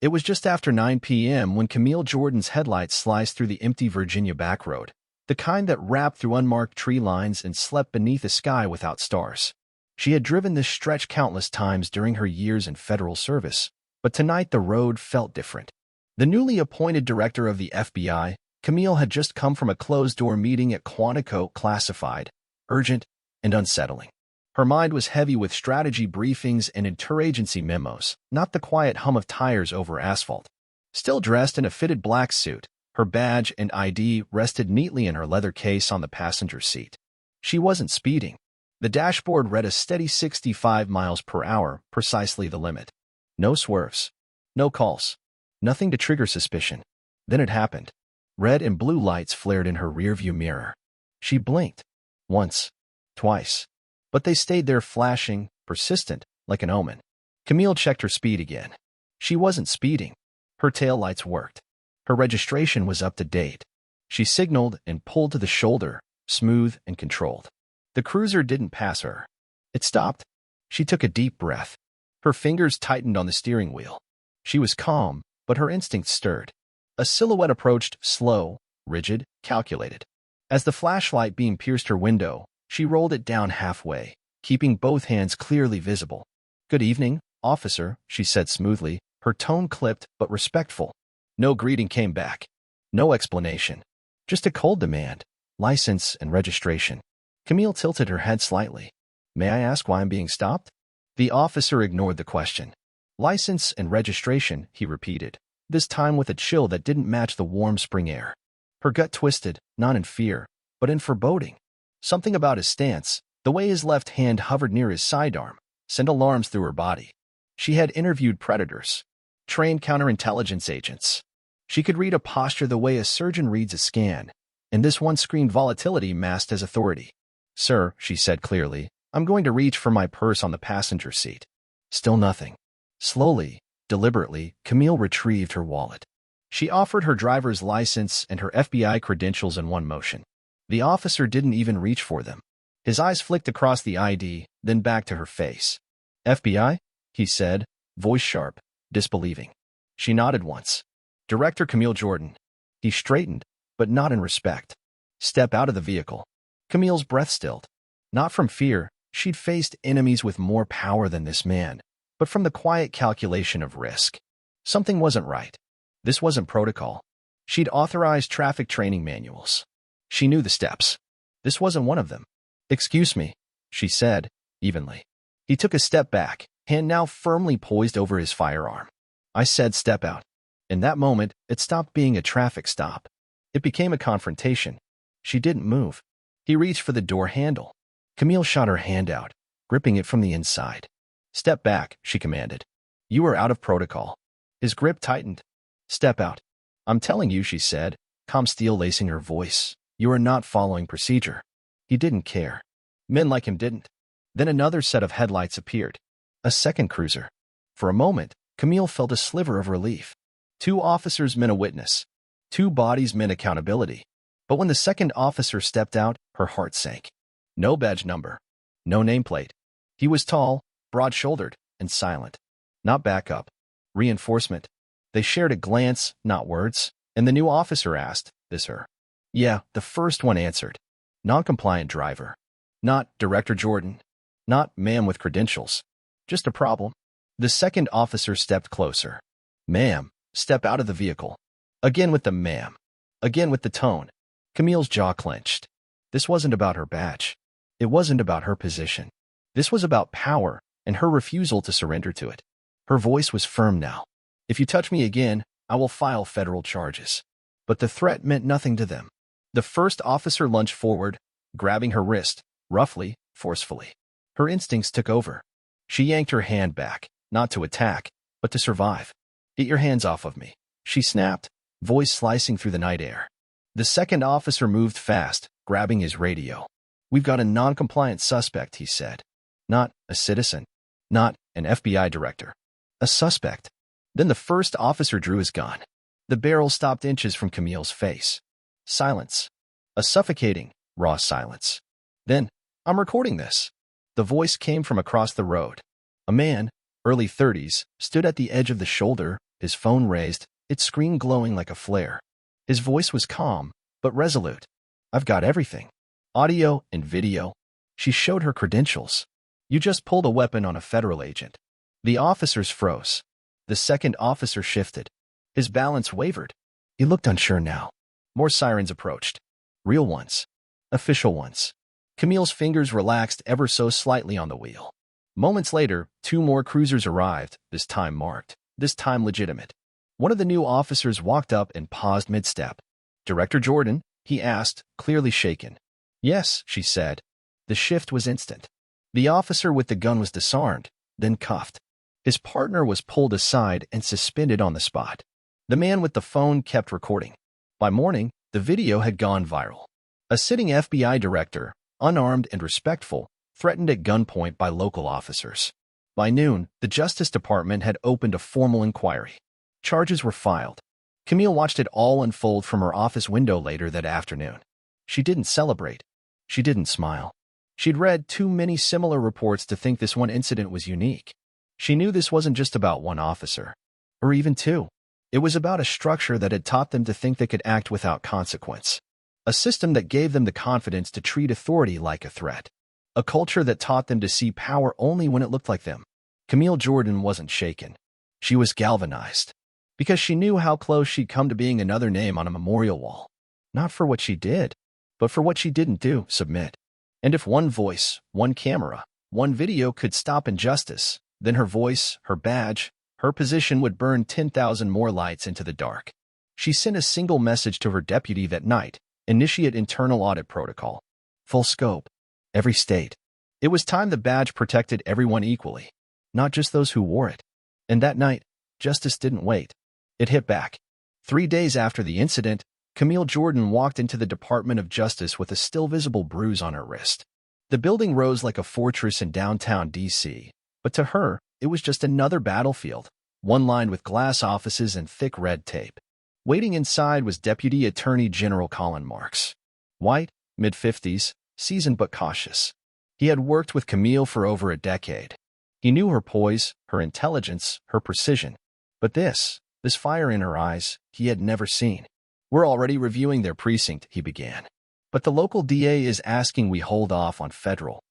It was just after 9 p.m. when Camille Jordan's headlights sliced through the empty Virginia back road, the kind that wrapped through unmarked tree lines and slept beneath a sky without stars. She had driven this stretch countless times during her years in federal service, but tonight the road felt different. The newly appointed director of the FBI, Camille, had just come from a closed-door meeting at Quantico, classified, urgent, and unsettling. Her mind was heavy with strategy briefings and interagency memos, not the quiet hum of tires over asphalt. Still dressed in a fitted black suit, her badge and ID rested neatly in her leather case on the passenger seat. She wasn't speeding. The dashboard read a steady 65 miles per hour, precisely the limit. No swerves. No calls. Nothing to trigger suspicion. Then it happened. Red and blue lights flared in her rearview mirror. She blinked. Once. Twice. But they stayed there flashing, persistent, like an omen. Camille checked her speed again. She wasn't speeding. Her taillights worked. Her registration was up to date. She signaled and pulled to the shoulder, smooth and controlled. The cruiser didn't pass her. It stopped. She took a deep breath. Her fingers tightened on the steering wheel. She was calm, but her instincts stirred. A silhouette approached, slow, rigid, calculated. As the flashlight beam pierced her window, she rolled it down halfway, keeping both hands clearly visible. "Good evening, officer," she said smoothly, her tone clipped but respectful. No greeting came back. No explanation. Just a cold demand, license and registration. Camille tilted her head slightly. "May I ask why I'm being stopped?" The officer ignored the question. "License and registration," he repeated, this time with a chill that didn't match the warm spring air. Her gut twisted, not in fear, but in foreboding. Something about his stance, the way his left hand hovered near his sidearm, sent alarms through her body. She had interviewed predators, trained counterintelligence agents. She could read a posture the way a surgeon reads a scan, and this one screened volatility masked as authority. "Sir," she said clearly, "I'm going to reach for my purse on the passenger seat." Still nothing. Slowly, deliberately, Camille retrieved her wallet. She offered her driver's license and her FBI credentials in one motion. The officer didn't even reach for them. His eyes flicked across the ID, then back to her face. "FBI?" he said, voice sharp, disbelieving. She nodded once. "Director Camille Jordan." He straightened, but not in respect. "Step out of the vehicle." Camille's breath stilled. Not from fear, she'd faced enemies with more power than this man, but from the quiet calculation of risk. Something wasn't right. This wasn't protocol. She'd authorized traffic training manuals. She knew the steps. This wasn't one of them. "Excuse me," she said, evenly. He took a step back, hand now firmly poised over his firearm. "I said step out." In that moment, it stopped being a traffic stop. It became a confrontation. She didn't move. He reached for the door handle. Camille shot her hand out, gripping it from the inside. "Step back," she commanded. "You are out of protocol." His grip tightened. "Step out." "I'm telling you," she said, calm steel lacing her voice. "You are not following procedure." He didn't care. Men like him didn't. Then another set of headlights appeared. A second cruiser. For a moment, Camille felt a sliver of relief. 2 officers meant a witness. 2 bodies meant accountability. But when the second officer stepped out, her heart sank. No badge number. No nameplate. He was tall, broad-shouldered, and silent. Not backup. Reinforcement. They shared a glance, not words, and the new officer asked, "This her?" "Yeah," the first one answered. "Non-compliant driver." Not Director Jordan. Not ma'am with credentials. Just a problem. The second officer stepped closer. "Ma'am, step out of the vehicle." Again with the ma'am. Again with the tone. Camille's jaw clenched. This wasn't about her badge. It wasn't about her position. This was about power and her refusal to surrender to it. Her voice was firm now. "If you touch me again, I will file federal charges." But the threat meant nothing to them. The first officer lunged forward, grabbing her wrist, roughly, forcefully. Her instincts took over. She yanked her hand back, not to attack, but to survive. "Get your hands off of me," she snapped, voice slicing through the night air. The second officer moved fast, grabbing his radio. "We've got a non-compliant suspect," he said. Not a citizen. Not an FBI director. A suspect. Then the first officer drew his gun. The barrel stopped inches from Camille's face. Silence. A suffocating, raw silence. Then, "I'm recording this." The voice came from across the road. A man, early 30s, stood at the edge of the shoulder, His phone raised, its screen glowing like a flare. His voice was calm, but resolute. "I've got everything. Audio and video." She showed her credentials. "You just pulled a weapon on a federal agent." The officers froze. The second officer shifted. His balance wavered. He looked unsure now. More sirens approached. Real ones. Official ones. Camille's fingers relaxed ever so slightly on the wheel. Moments later, 2 more cruisers arrived, this time marked, this time legitimate. One of the new officers walked up and paused mid-step. "Director Jordan?" he asked, clearly shaken. "Yes," she said. The shift was instant. The officer with the gun was disarmed, then cuffed. His partner was pulled aside and suspended on the spot. The man with the phone kept recording. By morning, the video had gone viral. A sitting FBI director, unarmed and respectful, threatened at gunpoint by local officers. By noon, the Justice Department had opened a formal inquiry. Charges were filed. Camille watched it all unfold from her office window later that afternoon. She didn't celebrate. She didn't smile. She'd read too many similar reports to think this one incident was unique. She knew this wasn't just about one officer, or even 2. It was about a structure that had taught them to think they could act without consequence. A system that gave them the confidence to treat authority like a threat. A culture that taught them to see power only when it looked like them. Camille Jordan wasn't shaken. She was galvanized. Because she knew how close she'd come to being another name on a memorial wall. Not for what she did, but for what she didn't do, submit. And if one voice, one camera, one video could stop injustice, then her voice, her badge, her position would burn 10,000 more lights into the dark. She sent a single message to her deputy that night: initiate internal audit protocol. Full scope. Every state. It was time the badge protected everyone equally, not just those who wore it. And that night, justice didn't wait. It hit back. 3 days after the incident, Camille Jordan walked into the Department of Justice with a still visible bruise on her wrist. The building rose like a fortress in downtown D.C., but to her, it was just another battlefield, one lined with glass offices and thick red tape. Waiting inside was Deputy Attorney General Colin Marks. White, mid-50s, seasoned but cautious. He had worked with Camille for over a decade. He knew her poise, her intelligence, her precision. But this fire in her eyes, he had never seen. "We're already reviewing their precinct," he began. "But the local DA is asking we hold off on federal."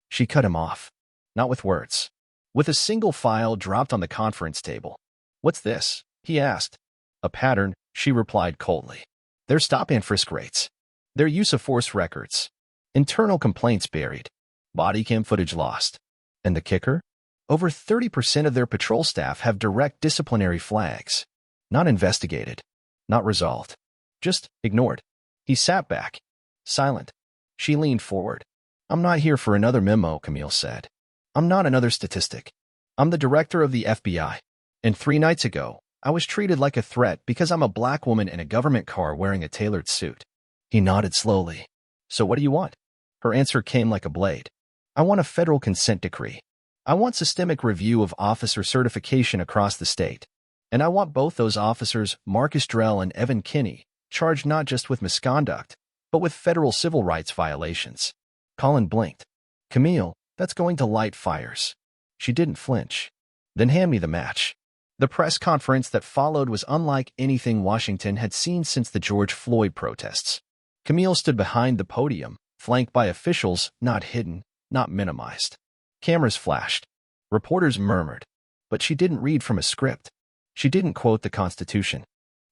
She cut him off. Not with words. With a single file dropped on the conference table. "What's this?" he asked. "A pattern," she replied coldly. "Their stop-and-frisk rates. Their use of force records. Internal complaints buried. Body cam footage lost. And the kicker? Over 30% of their patrol staff have direct disciplinary flags. Not investigated. Not resolved. Just ignored." He sat back. Silent. She leaned forward. "I'm not here for another memo," Camille said. "I'm not another statistic. I'm the director of the FBI. And 3 nights ago, I was treated like a threat because I'm a black woman in a government car wearing a tailored suit." He nodded slowly. "So what do you want?" Her answer came like a blade. "I want a federal consent decree. I want systemic review of officer certification across the state. And I want both those officers, Marcus Drell and Evan Kinney, charged not just with misconduct, but with federal civil rights violations." Colin blinked. "Camille, that's going to light fires." She didn't flinch. "Then hand me the match." The press conference that followed was unlike anything Washington had seen since the George Floyd protests. Camille stood behind the podium, flanked by officials, not hidden, not minimized. Cameras flashed. Reporters murmured. But she didn't read from a script. She didn't quote the Constitution.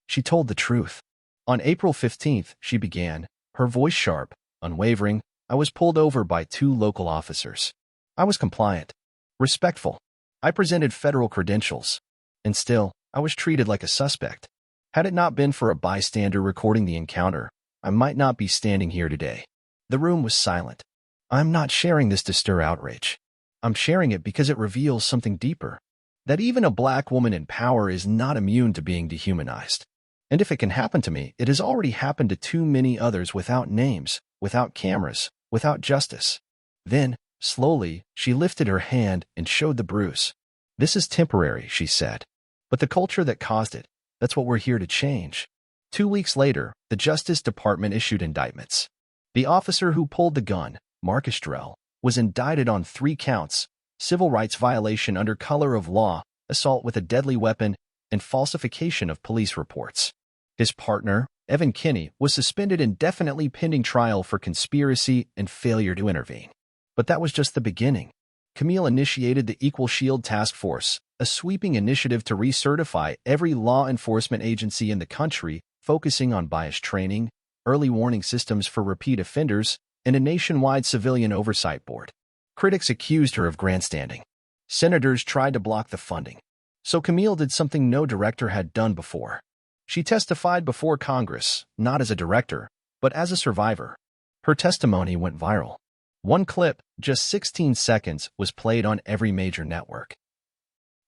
She told the truth. On April 15th, she began, her voice sharp, unwavering. "I was pulled over by 2 local officers. I was compliant, respectful. I presented federal credentials. And still, I was treated like a suspect. Had it not been for a bystander recording the encounter, I might not be standing here today." The room was silent. "I'm not sharing this to stir outrage. I'm sharing it because it reveals something deeper. That even a black woman in power is not immune to being dehumanized. And if it can happen to me, it has already happened to too many others without names, without cameras, without justice." Then, slowly, she lifted her hand and showed the bruise. "This is temporary," she said. "But the culture that caused it, that's what we're here to change." 2 weeks later, the Justice Department issued indictments. The officer who pulled the gun, Marcus Drell, was indicted on 3 counts: civil rights violation under color of law, assault with a deadly weapon, and falsification of police reports. His partner, Evan Kinney, was suspended indefinitely pending trial for conspiracy and failure to intervene. But that was just the beginning. Camille initiated the Equal Shield Task Force, a sweeping initiative to recertify every law enforcement agency in the country, focusing on bias training, early warning systems for repeat offenders, and a nationwide civilian oversight board. Critics accused her of grandstanding. Senators tried to block the funding. So Camille did something no director had done before. She testified before Congress, not as a director, but as a survivor. Her testimony went viral. One clip, just 16 seconds, was played on every major network.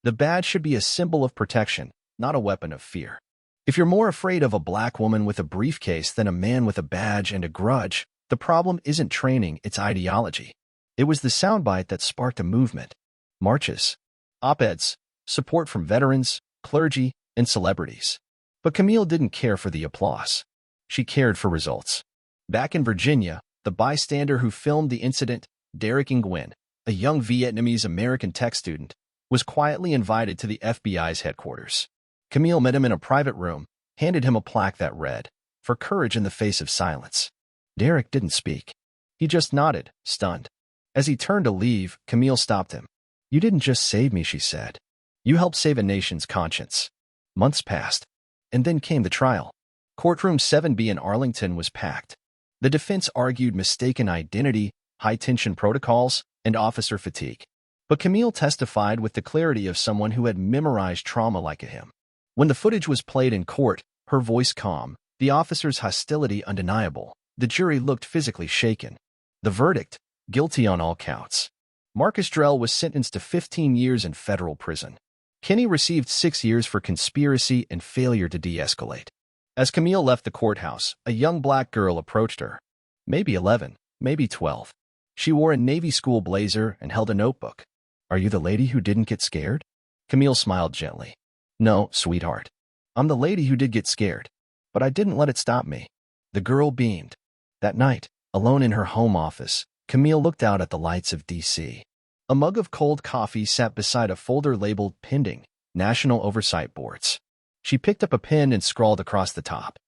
The badge should be a symbol of protection, not a weapon of fear. If you're more afraid of a black woman with a briefcase than a man with a badge and a grudge, the problem isn't training, it's ideology. It was the soundbite that sparked a movement. Marches, op-eds, support from veterans, clergy, and celebrities. But Camille didn't care for the applause. She cared for results. Back in Virginia, the bystander who filmed the incident, Derek Nguyen, a young Vietnamese-American tech student, was quietly invited to the FBI's headquarters. Camille met him in a private room, handed him a plaque that read, "For courage in the face of silence." Derek didn't speak. He just nodded, stunned. As he turned to leave, Camille stopped him. "You didn't just save me," she said. "You helped save a nation's conscience." Months passed, and then came the trial. Courtroom 7B in Arlington was packed. The defense argued mistaken identity, high-tension protocols, and officer fatigue. But Camille testified with the clarity of someone who had memorized trauma like a hymn. When the footage was played in court, her voice calm, the officer's hostility undeniable. The jury looked physically shaken. The verdict, guilty on all counts. Marcus Drell was sentenced to 15 years in federal prison. Kinney received 6 years for conspiracy and failure to de-escalate. As Camille left the courthouse, a young black girl approached her. Maybe 11, maybe 12. She wore a Navy school blazer and held a notebook. "Are you the lady who didn't get scared?" Camille smiled gently. "No, sweetheart. I'm the lady who did get scared. But I didn't let it stop me." The girl beamed. That night, alone in her home office, Camille looked out at the lights of D.C. A mug of cold coffee sat beside a folder labeled Pending, National Oversight Boards. She picked up a pen and scrawled across the top.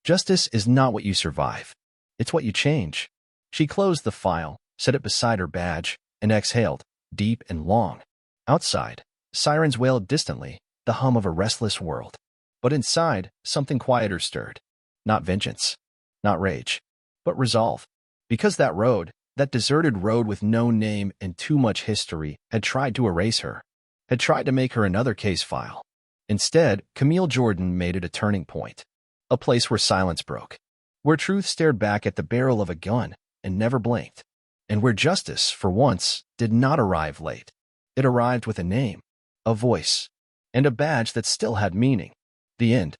"Justice is not what you survive. It's what you change." She closed the file, set it beside her badge, and exhaled, deep and long. Outside, sirens wailed distantly, the hum of a restless world. But inside, something quieter stirred. Not vengeance, not rage, but resolve. Because that deserted road with no name and too much history, had tried to erase her, had tried to make her another case file. Instead, Camille Jordan made it a turning point. A place where silence broke. Where truth stared back at the barrel of a gun and never blinked. And where justice, for once, did not arrive late. It arrived with a name, a voice, and a badge that still had meaning. The end.